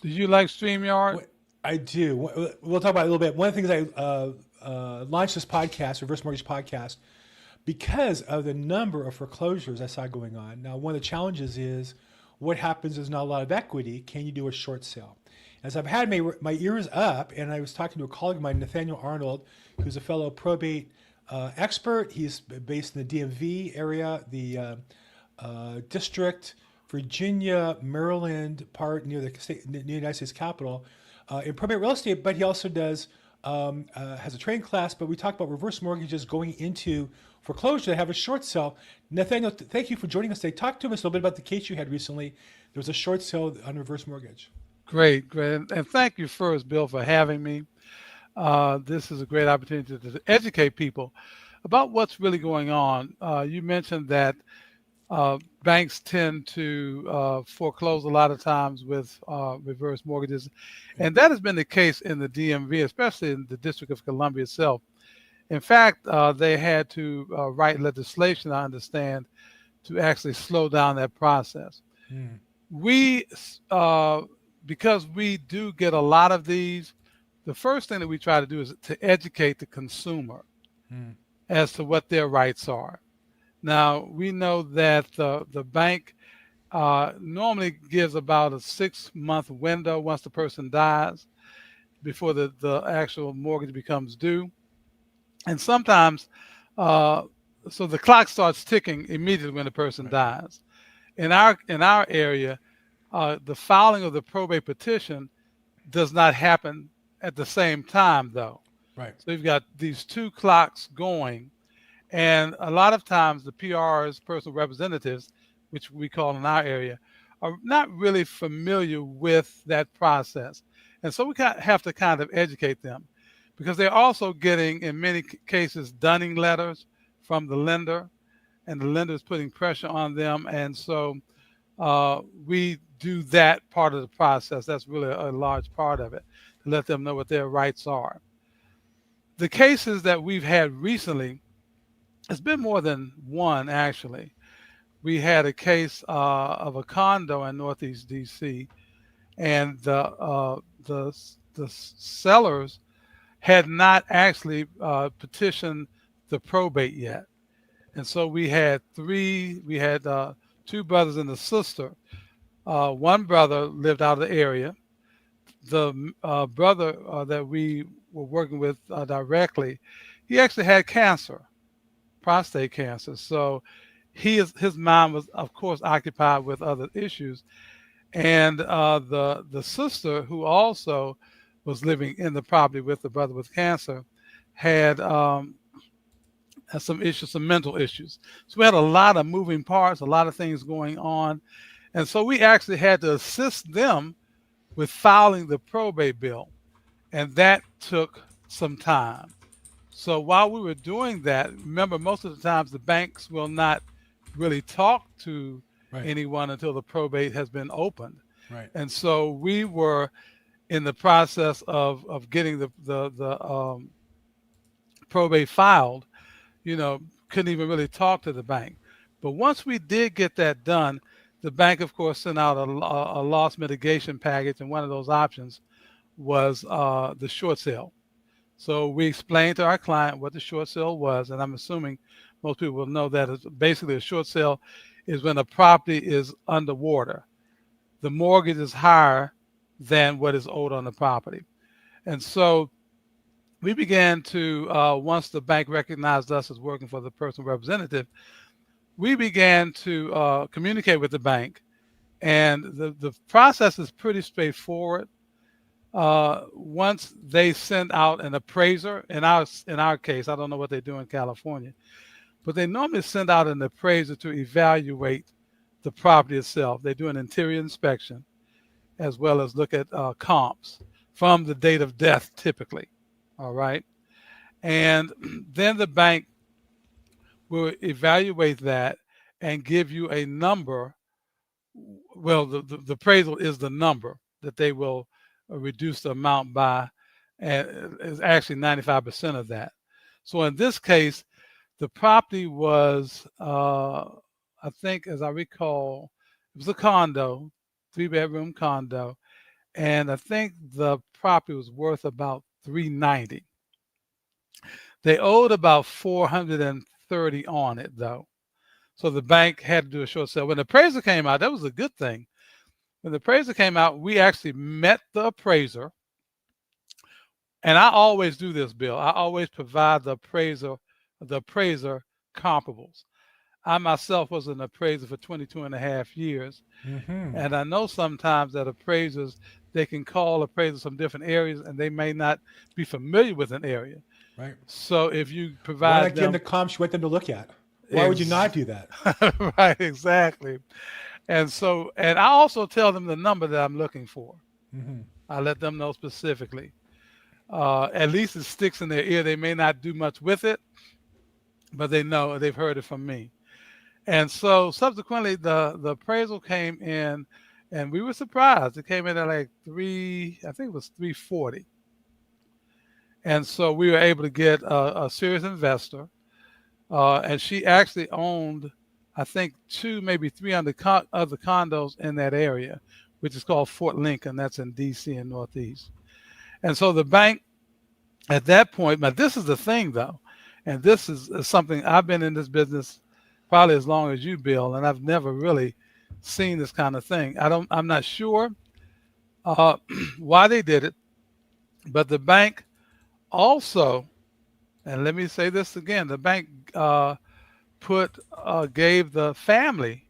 Do you like StreamYard? I do. We'll talk about it a little bit. One of the things I launched this podcast, Reverse Mortgage Podcast, because of the number of foreclosures I saw going on. Now, one of the challenges is what happens if there's not a lot of equity? Can you do a short sale? As I've had my ears up, and I was talking to a colleague of mine, Nathaniel Arnold, who's a fellow probate expert. He's based in the DMV area, the district, Virginia, Maryland part near the state, near the United States Capitol, in probate real estate. But he also does has a training class. But we talked about reverse mortgages going into foreclosure to have a short sale. Nathaniel, thank you for joining us today. Talk to us a little bit about the case you had recently. There was a short sale on reverse mortgage. Great, great. And thank you first, Bill, for having me. This is a great opportunity to educate people about what's really going on. You mentioned that banks tend to foreclose a lot of times with reverse mortgages. And that has been the case in the DMV, especially in the District of Columbia itself. In fact, they had to write legislation, I understand, to actually slow down that process. Mm, We, uh, because we do get a lot of these, the first thing that we try to do is to educate the consumer mm, as to what their rights are. Now, we know that the bank normally gives about a 6 month window once the person dies before the actual mortgage becomes due. And sometimes, uh, so the clock starts ticking immediately when the person right, dies. In our area, the filing of the probate petition does not happen at the same time, though. right. So you've got these two clocks going, and a lot of times the PRs, personal representatives, which we call in our area, are not really familiar with that process. And so we have to kind of educate them because they're also getting, in many cases, dunning letters from the lender, and the lender is putting pressure on them. And so we do that part of the process. That's really a large part of it to let them know what their rights are. The cases that we've had recently, it's been more than one actually. We had a case of a condo in Northeast DC, and the sellers had not actually petitioned the probate yet, and so we had three. We had two brothers and a sister. One brother lived out of the area. The brother that we were working with directly, he actually had cancer, prostate cancer. So his mind was, of course, occupied with other issues. And the sister, who also was living in the property with the brother with cancer, had had some issues, some mental issues. So we had a lot of moving parts, a lot of things going on, and so we actually had to assist them with filing the probate bill, and that took some time. So while we were doing that, remember, most of the times the banks will not really talk to Right, anyone until the probate has been opened. right. And so we were in the process of getting the probate filed, couldn't even really talk to the bank. But once we did get that done, the bank, of course, sent out a loss mitigation package, and one of those options was the short sale. So we explained to our client what the short sale was, and I'm assuming most people will know that it's basically a short sale is when a property is underwater. The mortgage is higher than what is owed on the property. And so we began to, once the bank recognized us as working for the personal representative, we began to communicate with the bank. And the process is pretty straightforward. Once they send out an appraiser, in our case, I don't know what they do in California, but they normally send out an appraiser to evaluate the property itself. They do an interior inspection as well as look at comps from the date of death, typically. All right, and then the bank will evaluate that and give you a number. Well, the appraisal is the number that they will reduce the amount by, and it's actually 95% of that. So in this case, the property was, I think, as I recall, it was a condo, 3 bedroom condo, and I think the property was worth about 390. They owed about 430 on it though. So the bank had to do a short sale. When the appraiser came out, that was a good thing. When the appraiser came out, we actually met the appraiser. And I always do this, Bill. I always provide the appraiser comparables. I myself was an appraiser for 22 and a half years. Mm-hmm. And I know sometimes that appraisers, they can call appraisers from different areas and they may not be familiar with an area. Right. So if you Why provide not give them the them comps you want them to look at? Why would you not ex- do that? right, exactly. And I also tell them the number that I'm looking for. Mm-hmm. I let them know specifically. At least it sticks in their ear. They may not do much with it, but they know they've heard it from me. And so subsequently, the appraisal came in, and we were surprised. It came in at like I think it was 340. And so we were able to get a serious investor, and she actually owned, I think, two, maybe three other condos in that area, which is called Fort Lincoln. That's in D.C. and Northeast. And so the bank at that point, but this is the thing though, and this is something I've been in this business probably as long as you, Bill, and I've never really seen this kind of thing. I'm not sure uh, why they did it, but the bank also, and let me say this again, the bank gave the family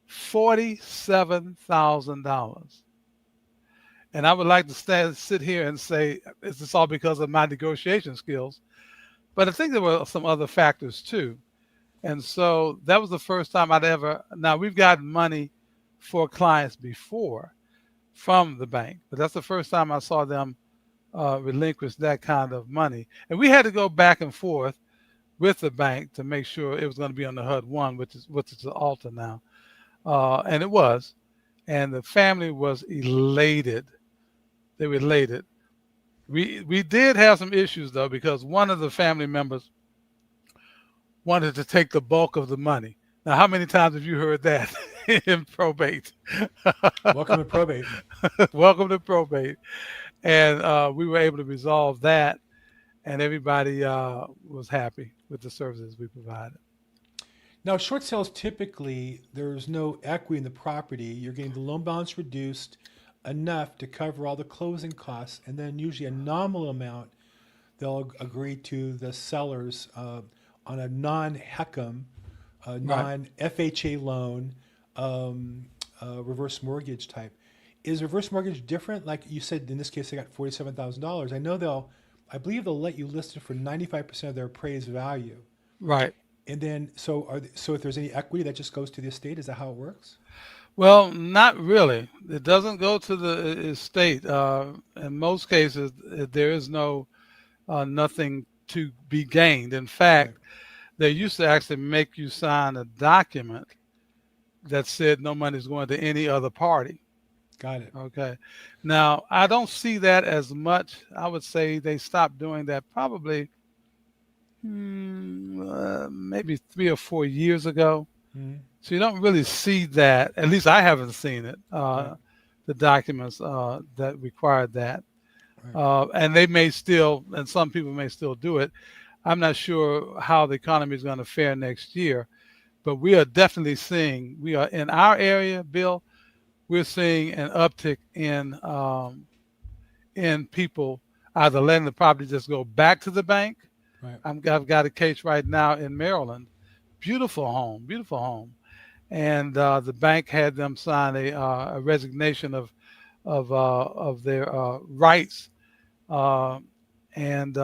$47,000. And I would like to sit here and say, is this all because of my negotiation skills? But I think there were some other factors too. And so that was the first time I'd ever. Now we've gotten money for clients before from the bank, but that's the first time I saw them relinquish that kind of money. And we had to go back and forth with the bank to make sure it was going to be on the HUD one, which is the altar now, and it was. And the family was elated. They were elated. We did have some issues though because one of the family members wanted to take the bulk of the money. Now, how many times have you heard that in probate? Welcome to probate. Welcome to probate. And we were able to resolve that, and everybody was happy with the services we provided. Now, short sales typically there's no equity in the property. You're getting the loan balance reduced enough to cover all the closing costs, and then usually a nominal amount they'll agree to the sellers on a non-HECM, Right. non-FHA loan, reverse mortgage type. Is reverse mortgage different? Like you said, in this case, they got $47,000. I believe they'll let you list it for 95% of their appraised value. Right. And then, so if there's any equity, that just goes to the estate. Is that how it works? Well, not really. It doesn't go to the estate. In most cases, there is nothing to be gained. In Right. fact, they used to actually make you sign a document that said no money is going to any other party. Got it. Okay. Now, I don't see that as much. I would say they stopped doing that probably maybe 3 or 4 years ago. Hmm. So you don't really see that. At least I haven't seen it. Right. The documents that required that, Right. and they may still, and some people may still do it. I'm not sure how the economy is going to fare next year, but we are definitely seeing. We are in our area, Bill. We're seeing an uptick in people either letting the property just go back to the bank. Right. I've got a case right now in Maryland. Beautiful home, and the bank had them sign a resignation of their rights, uh, and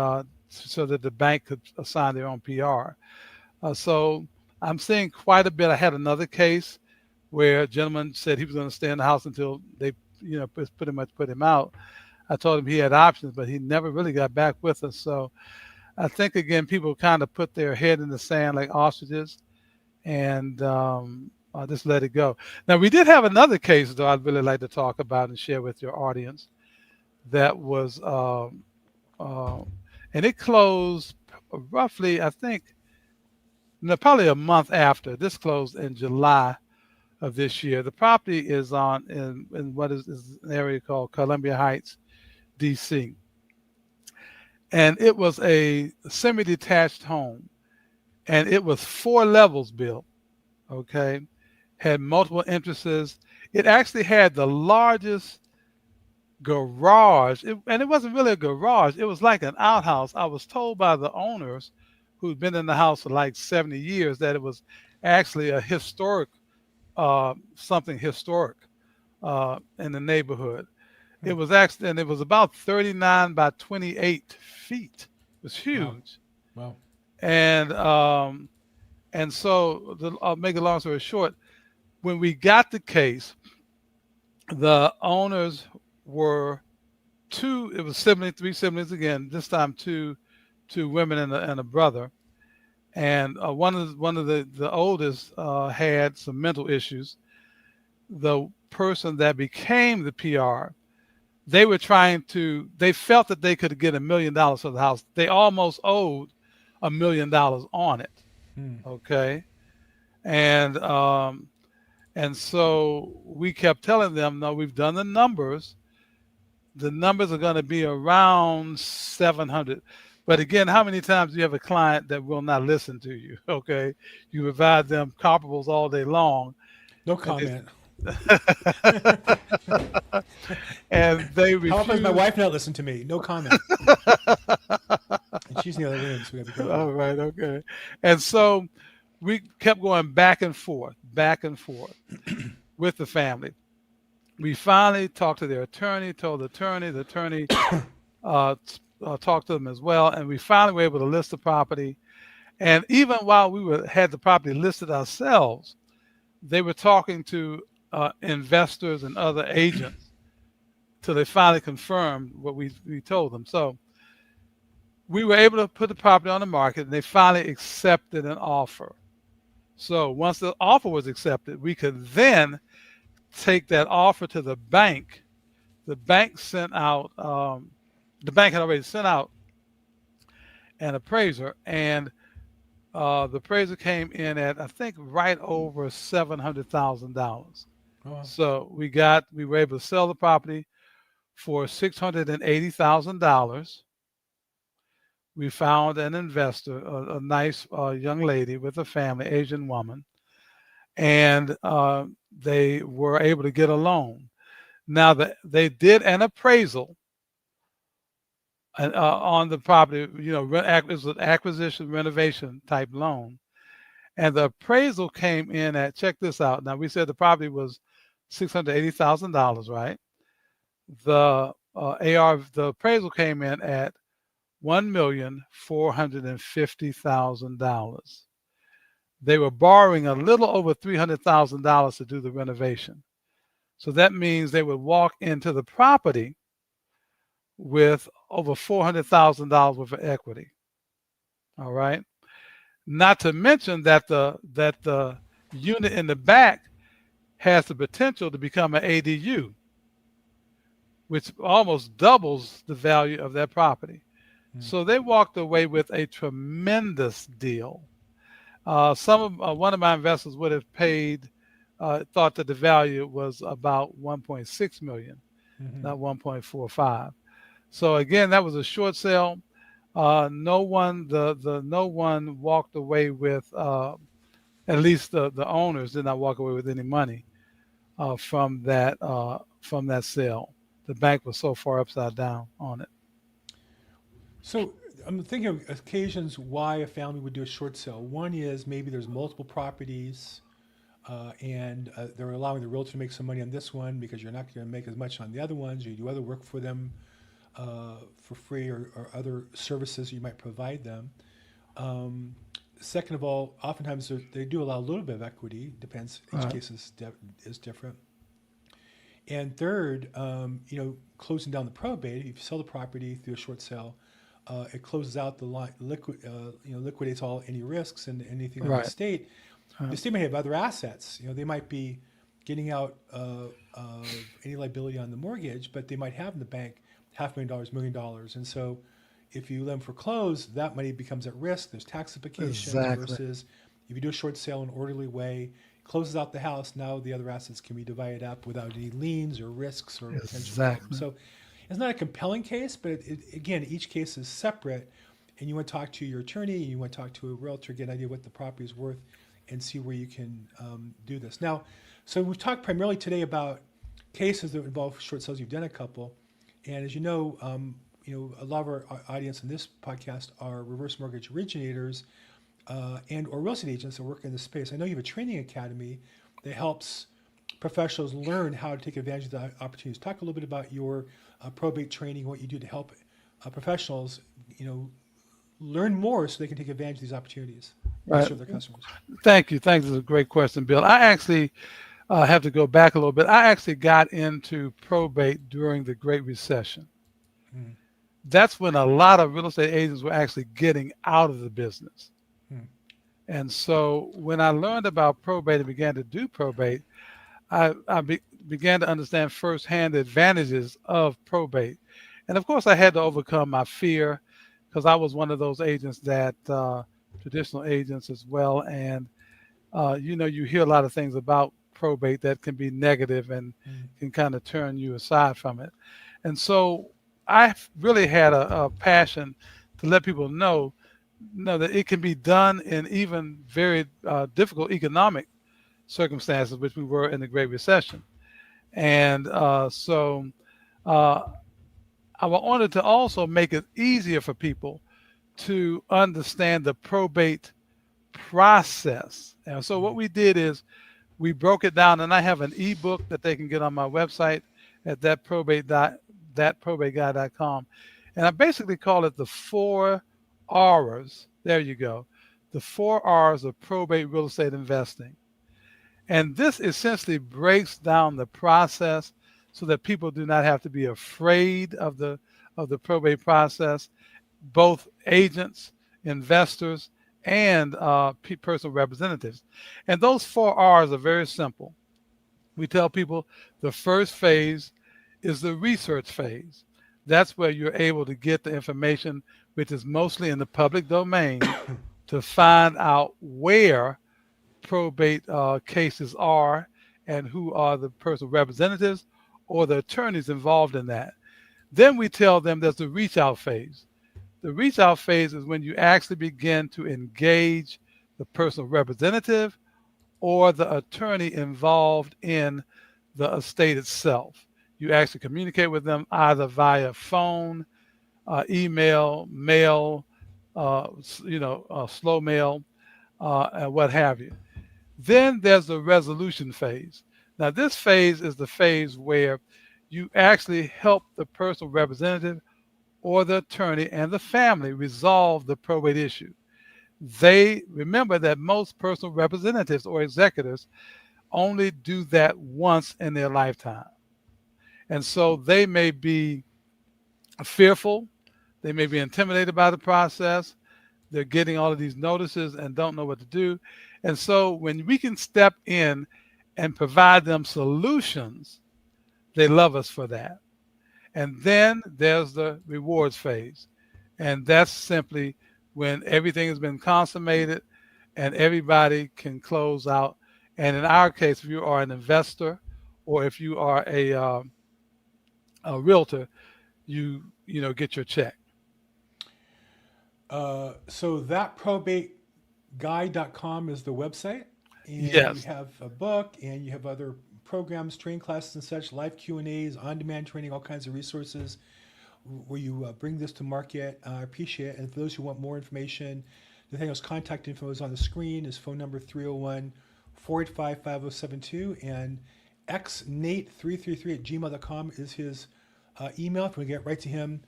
so that the bank could assign their own PR. So I'm seeing quite a bit. I had another case where a gentleman said he was going to stay in the house until they, pretty much put him out. I told him he had options, but he never really got back with us. So I think again, people kind of put their head in the sand like ostriches, and just let it go. Now we did have another case though I'd really like to talk about and share with your audience. That was, uh, and it closed roughly, I think, no, probably a month after. This closed in July of this year. The property is in what is an area called Columbia Heights, D.C., and it was a semi-detached home, and it was 4 levels built. Okay, had multiple entrances. It actually had the largest garage, and it wasn't really a garage. It was like an outhouse. I was told by the owners, who'd been in the house for like 70 years, that it was actually a historic, something historic in the neighborhood. It Hmm. was actually, and it was about 39 by 28 feet. It was Wow. huge, Wow. and so I'll make a long story short. When we got the case, the owners were two. It was three siblings again. This time two women and a brother. And one of the oldest had some mental issues. The person that became the PR, they were trying to. They felt that they could get $1 million for the house. They almost owed $1 million on it. Hmm. Okay, and so we kept telling them, no, we've done the numbers. The numbers are going to be around 700. But again, how many times do you have a client that will not listen to you? Okay, you provide them comparables all day long, No and comment. and they How often does my refuse. wife not listen to me? No comment. And she's in the other room, so we got to be careful. All right, okay. And so we kept going back and forth with the family. We finally talked to their attorney, told the attorney talked to them as well, and we finally were able to list the property. And even while had the property listed ourselves, they were talking to investors and other agents till they finally confirmed what we told them. So we were able to put the property on the market, and they finally accepted an offer. So once the offer was accepted, we could then take that offer to the bank. The bank sent out. The bank had already sent out an appraiser, and the appraiser came in at, I think, right over $700,000. Oh, wow. So we were able to sell the property for $680,000. We found an investor, a nice young lady with a family, Asian woman, and they were able to get a loan. Now they did an appraisal on the property. It was an acquisition renovation type loan, and the appraisal came in at, check this out. Now we said the property was $680,000, right? The appraisal came in at $1,450,000. They were borrowing a little over $300,000 to do the renovation. So that means they would walk into the property with over $400,000 worth of equity. All right. Not to mention that the unit in the back has the potential to become an ADU, which almost doubles the value of that property. Hmm. So they walked away with a tremendous deal. One of my investors would have thought that the value was about 1.6 million, Hmm. not 1.45. So again, that was a short sale. No one walked away with, at least the owners did not walk away with any money from that sale. The bank was so far upside down on it. So I'm thinking of occasions why a family would do a short sale. One is maybe there's multiple properties, and they're allowing the realtor to make some money on this one because you're not going to make as much on the other ones. Or you do other work for them for free, or other services you might provide them. Um, Second of all, oftentimes they do allow a little bit of equity. Depends. Each Right. case is different. And third, closing down the probate. If you sell the property through a short sale, it closes out liquidates all any risks and anything on the Right. estate. The Right. estate may have other assets. They might be getting out of any liability on the mortgage, but they might have in the bank $500,000, $1 million, and so if you let them foreclose, that money becomes at risk. There's tax implications Exactly. versus if you do a short sale in an orderly way, closes out the house. Now the other assets can be divided up without any liens or risks or potential problems. Exactly. So it's not a compelling case, but again, each case is separate. And you want to talk to your attorney, you want to talk to a realtor, get an idea what the property is worth, and see where you can do this. Now, so we've talked primarily today about cases that involve short sales. You've done a couple, and as you know, a lot of our audience in this podcast are reverse mortgage originators and or real estate agents that work in the space. I know you have a training academy that helps professionals learn how to take advantage of the opportunities. Talk a little bit about your probate training, what you do to help professionals, you know, learn more so they can take advantage of these opportunities and Right. serve their customers. Thank you. Thanks. It's a great question, Bill. I actually have to go back a little bit. I actually got into probate during the Great Recession. Mm, That's when a lot of real estate agents were actually getting out of the business. mm, And so when I learned about probate and began to do probate, began to understand firsthand the advantages of probate. And of course, I had to overcome my fear because I was one of those agents that traditional agents as well. And you know, you hear a lot of things about probate that can be negative and mm. can kind of turn you aside from it. And so I really had a passion to let people know that it can be done in even very difficult economic circumstances, which we were in the Great Recession. And so uh, I wanted to also make it easier for people to understand the probate process. And so what Mm. we did is we broke it down, and I have an ebook that they can get on my website at thatprobateguy.com. And I basically call it the 4 R's. There you go. The 4 R's of probate real estate investing. And this essentially breaks down the process so that people do not have to be afraid of the probate process, both agents, investors, and personal representatives. And those 4 R's are very simple. We tell people the first phase is the research phase. That's where you're able to get the information, which is mostly in the public domain, to find out where probate cases are and who are the personal representatives or the attorneys involved in that. Then we tell them there's the reach out phase. The reach out phase is when you actually begin to engage the personal representative or the attorney involved in the estate itself. You actually communicate with them either via phone, email, mail, slow mail, and what have you. Then there's the resolution phase. Now, this phase is the phase where you actually help the personal representative or the attorney and the family resolve the probate issue. They remember that most personal representatives or executors only do that once in their lifetime. And so they may be fearful, they may be intimidated by the process, they're getting all of these notices and don't know what to do. And so when we can step in and provide them solutions, they love us for that. And then there's the rewards phase. And that's simply when everything has been consummated and everybody can close out. And in our case, if you are an investor or if you are a realtor, you get your check. So thatprobateguy.com is the website, and you Yes, have a book, and you have other programs, training classes, and such, live Q&As, on-demand training, all kinds of resources where you bring this to market. I appreciate it. And for those who want more information, Nathaniel's contact info is on the screen. His phone number 301-485-5072, and xnate333 at gmail.com is his email if we get right to him.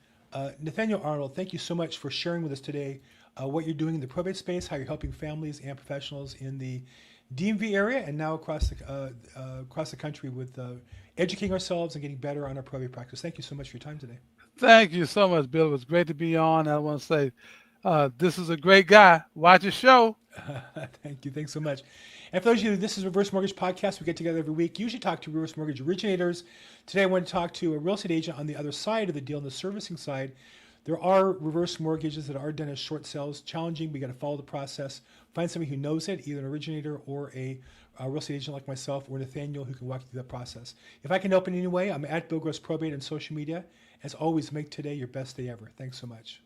Nathaniel Arnold, thank you so much for sharing with us today what you're doing in the probate space, how you're helping families and professionals in the DMV area and now across the country with educating ourselves and getting better on our probate practice. Thank you so much for your time today. thank you so much, Bill. It was great to be on. I want to say this is a great guy. Watch his show. Thank you. Thanks so much. And for those of you, this is Reverse Mortgage Podcast. We get together every week, usually talk to reverse mortgage originators. Today, I want to talk to a real estate agent on the other side of the deal, on the servicing side, There are reverse mortgages that are done as short sales. Challenging. We got to follow the process. Find somebody who knows it, either an originator or a real estate agent like myself or Nathaniel who can walk you through that process. If I can help in any way, I'm at Bill Gross Probate on social media. As always, make today your best day ever. Thanks so much.